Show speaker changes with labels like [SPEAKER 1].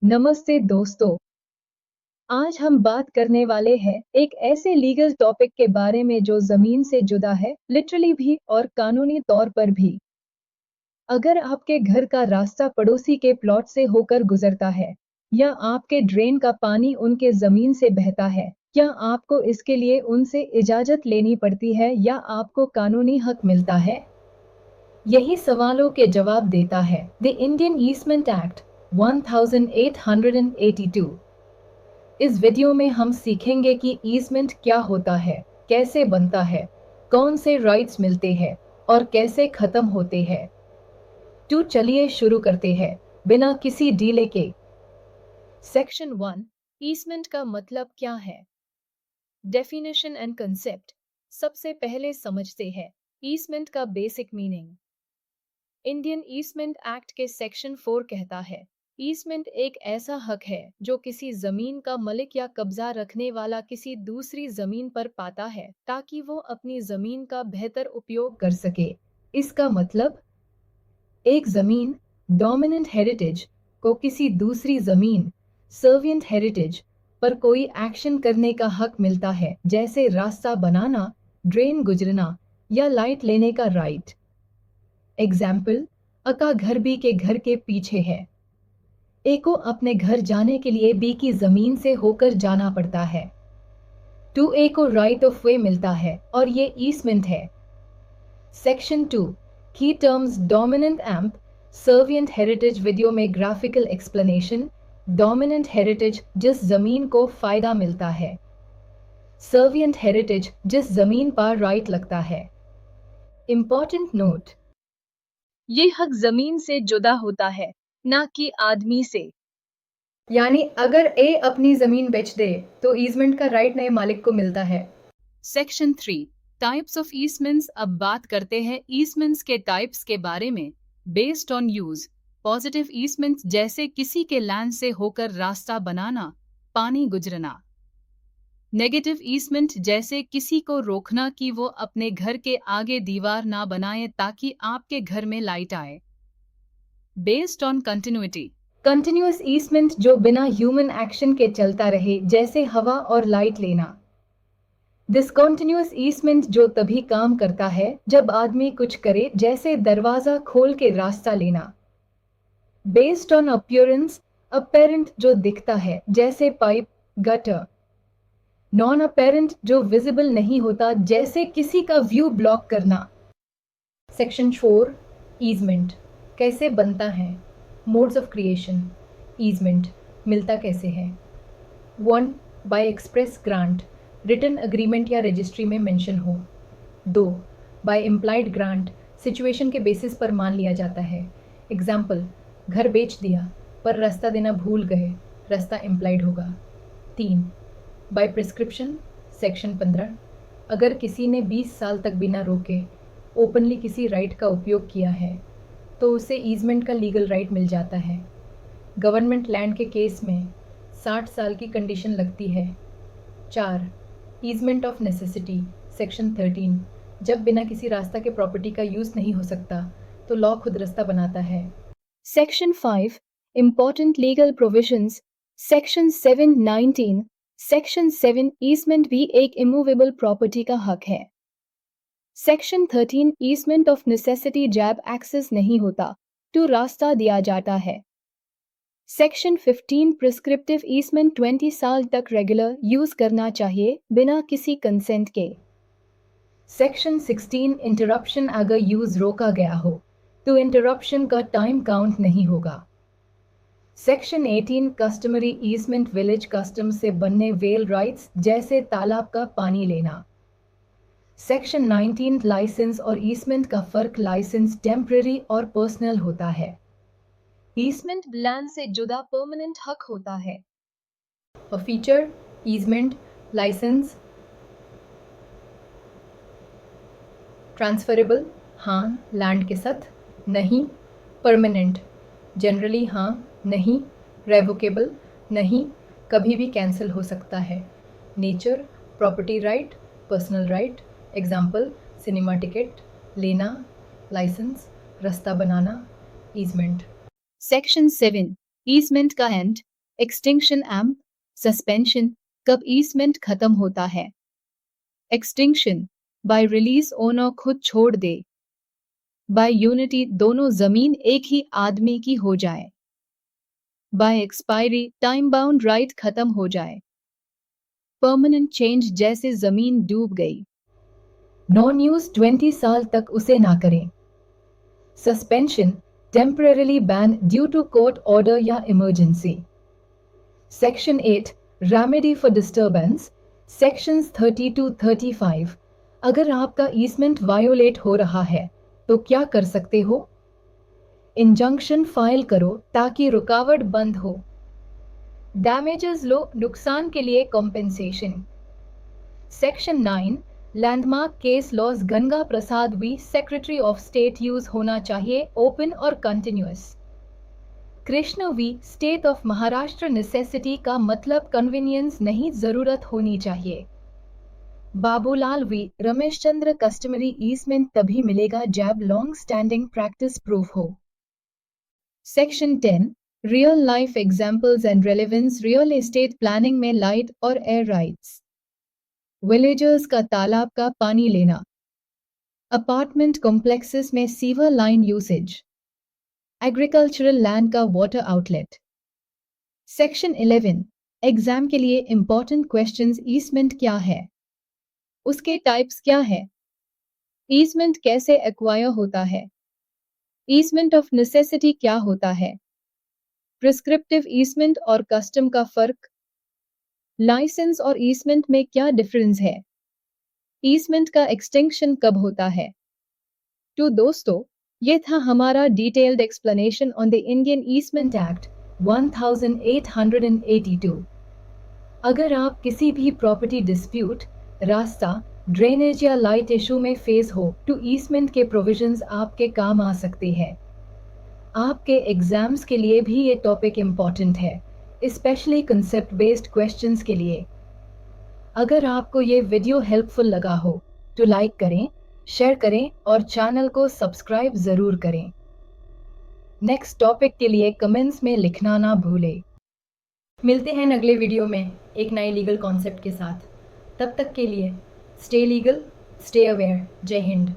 [SPEAKER 1] नमस्ते दोस्तों। आज हम बात करने वाले हैं एक ऐसे लीगल टॉपिक के बारे में जो जमीन से जुड़ा है, लिटरली भी और कानूनी तौर पर भी। अगर आपके घर का रास्ता पड़ोसी के प्लॉट से होकर गुजरता है, या आपके ड्रेन का पानी उनके जमीन से बहता है, क्या आपको इसके लिए उनसे इजाजत लेनी पड़ती है या आपको कानूनी हक मिलता है? यही सवालों के जवाब देता है द इंडियन ईसमेंट एक्ट 1882। इस वीडियो में हम सीखेंगे कि ईसमेंट क्या होता है, कैसे बनता है, कौन से राइट्स मिलते हैं और कैसे खत्म होते हैं। तो चलिए शुरू करते हैं बिना किसी डीले के। सेक्शन 1, ईसमेंट का मतलब क्या है? Definition and concept. सबसे पहले समझते हैं ईसमेंट का basic meaning. Indian easement act के सेक्शन 4 कहता है, ईसमेंट एक ऐसा हक है जो किसी जमीन का मालिक या कब्जा रखने वाला किसी दूसरी जमीन पर पाता है ताकि वो अपनी जमीन का बेहतर उपयोग कर सके। इसका मतलब, एक जमीन डोमिनेंट हेरिटेज को किसी दूसरी जमीन सर्विएंट हेरिटेज पर कोई एक्शन करने का हक मिलता है, जैसे रास्ता बनाना, ड्रेन गुजरना या लाइट लेने का राइट। एग्जाम्पल, अ का घर बी के घर के पीछे है। ए को अपने घर जाने के लिए बी की जमीन से होकर जाना पड़ता है। टू ए को राइट ऑफ वे मिलता है और ये ईसमेंट है। सेक्शन 2, की terms dominant amp servient heritage. Video में ग्राफिकल एक्सप्लेनेशन। डोमिनेंट हेरिटेज जिस जमीन को फायदा मिलता है, सर्विएंट हेरिटेज जिस जमीन पर राइट लगता है। इंपॉर्टेंट नोट, ये हक जमीन से जुदा होता है, ना कि आदमी से। यानी अगर ए अपनी जमीन बेच दे तो ईजमेंट का राइट नए मालिक को मिलता है। Section 3, types of easements. अब बात करते हैं ईसमेंट्स के टाइप्स के बारे में। बेस्ड ऑन यूज, पॉजिटिव ईसमेंट्स जैसे किसी के लैंड से होकर रास्ता बनाना, पानी गुजरना। नेगेटिव ईसमेंट जैसे किसी को रोकना कि वो अपने घर के आगे दीवार ना बनाए ताकि आपके घर में लाइट आए। बेस्ड ऑन कंटिन्यूटी, कंटिन्यूअस ईसमेंट जो बिना ह्यूमन एक्शन के चलता रहे, जैसे हवा और लाइट लेना। डिसकंटिन्यूअस ईसमेंट जो तभी काम करता है जब आदमी कुछ करे, जैसे दरवाजा खोल के रास्ता लेना। बेस्ड ऑन अपीयरेंस, अपेरेंट जो दिखता है, जैसे पाइप, गटर। नॉन अपेरेंट जो विजिबल नहीं होता, जैसे किसी का व्यू ब्लॉक करना। सेक्शन 4, ईजमेंट कैसे बनता है। Modes of creation. ईजमेंट मिलता कैसे है। 1, by express grant, written agreement या रजिस्ट्री में मेंशन हो। 2, बाय इम्प्लाइड ग्रांट, सिचुएशन के बेसिस पर मान लिया जाता है। एग्जाम्पल, घर बेच दिया पर रास्ता देना भूल गए, रास्ता इम्प्लाइड होगा। 3, बाय प्रिस्क्रिप्शन, सेक्शन 15, अगर किसी ने 20 साल तक बिना रोके ओपनली किसी राइट का उपयोग किया है तो उसे ईजमेंट का लीगल राइट मिल जाता है। गवर्नमेंट लैंड के केस में 60 साल की कंडीशन लगती है। 4, ईजमेंट ऑफ नेसेसिटी, सेक्शन 13, जब बिना किसी रास्ता के प्रॉपर्टी का यूज़ नहीं हो सकता तो लॉ खुद रास्ता बनाता है। Section 5, important legal provisions. Section 719। Section 7, ईसमेंट भी एक इमूवेबल प्रॉपर्टी का हक है। सेक्शन 13, ईसमेंट ऑफ नेसेसिटी, जब एक्सेस नहीं होता तो रास्ता दिया जाता है। सेक्शन 15, प्रिस्क्रिप्टिव ईसमेंट 20 साल तक रेगुलर यूज करना चाहिए बिना किसी कंसेंट के। सेक्शन 16, इंटरप्शन, अगर यूज रोका गया हो तो इंटरप्शन का टाइम काउंट नहीं होगा। सेक्शन 18, कस्टमरी ईसमेंट, विलेज कस्टम से बनने वेल राइट्स, जैसे तालाब का पानी लेना। सेक्शन 19, लाइसेंस और ईसमेंट का फर्क। लाइसेंस टेम्पररी और पर्सनल होता है, ईसमेंट लैंड से जुदा परमानेंट हक होता है। और फीचर, ईसमेंट, लाइसेंस ट्रांसफरेबल, हाँ लैंड के साथ, नहीं परमानेंट, जनरली हाँ नहीं, रेवोकेबल नहीं, कभी भी कैंसिल हो सकता है। Nature, property right, personal right. Example, cinema ticket लेना, लाइसेंस, रास्ता बनाना, ईजमेंट। सेक्शन 7, ईजमेंट का एंड। एक्सटिंक्शन एम्प, सस्पेंशन, कब ईसमेंट खत्म होता है? एक्सटिंक्शन, बाय रिलीज ओनर खुद छोड़ दे। बाय यूनिटी, दोनों जमीन एक ही आदमी की हो जाए। By expiry, time bound right खत्म हो जाए। परमानेंट चेंज, जैसे जमीन डूब गई। नॉन यूज 20 साल तक उसे ना करें। Suspension, temporarily ban due to court order या emergency. Section 8, remedy for disturbance, sections 30 to 35। अगर आपका ईसमेंट वायोलेट हो रहा है तो क्या कर सकते हो? इंजंक्शन फाइल करो ताकि रुकावट बंद हो। डैमेजेस लो, नुकसान के लिए compensation. Section 9, landmark case laws, Ganga Prasad v secretary of state, use होना चाहिए ओपन और continuous. Krishna v state of Maharashtra, necessity का मतलब कन्वीनियंस नहीं, जरूरत होनी चाहिए। Babulal v Ramesh Chandra, customary easement तभी मिलेगा जब लॉन्ग स्टैंडिंग प्रैक्टिस प्रूफ हो। Section 10, real life examples and relevance, real estate planning में लाइट और एयर राइट्स। विलेजर्स का तालाब का पानी लेना। अपार्टमेंट कॉम्प्लेक्सेस में sewer line usage. Agricultural land का वाटर आउटलेट। सेक्शन 11, एग्जाम के लिए इंपॉर्टेंट क्वेश्चंस, ईसमेंट क्या है? उसके टाइप्स क्या है? ईसमेंट कैसे एक्वायर होता है? ईसमेंट ऑफ नेसेसिटी क्या होता है? प्रिस्क्रिप्टिव ईसमेंट और कस्टम का फर्क। लाइसेंस और ईसमेंट में क्या डिफरेंस है? ईसमेंट का एक्सटेंशन कब होता है? तो दोस्तों, ये था हमारा detailed explanation on the Indian easement act 1882। अगर आप किसी भी प्रॉपर्टी डिस्प्यूट, रास्ता, ड्रेनेज या लाइट इशू में फेस हो तो ईसमेंट के प्रोविजंस आपके काम आ सकते हैं। आपके एग्जाम्स के लिए भी ये टॉपिक इम्पॉर्टेंट है, स्पेशली कंसेप्ट बेस्ड क्वेश्चंस के लिए। अगर आपको ये वीडियो हेल्पफुल लगा हो तो लाइक करें, शेयर करें और चैनल को सब्सक्राइब ज़रूर करें। नेक्स्ट टॉपिक के लिए कमेंट्स में लिखना ना भूलें। मिलते हैं अगले वीडियो में एक नए लीगल कॉन्सेप्ट के साथ। तब तक के लिए स्टे लीगल, स्टे अवेयर। जय हिंद।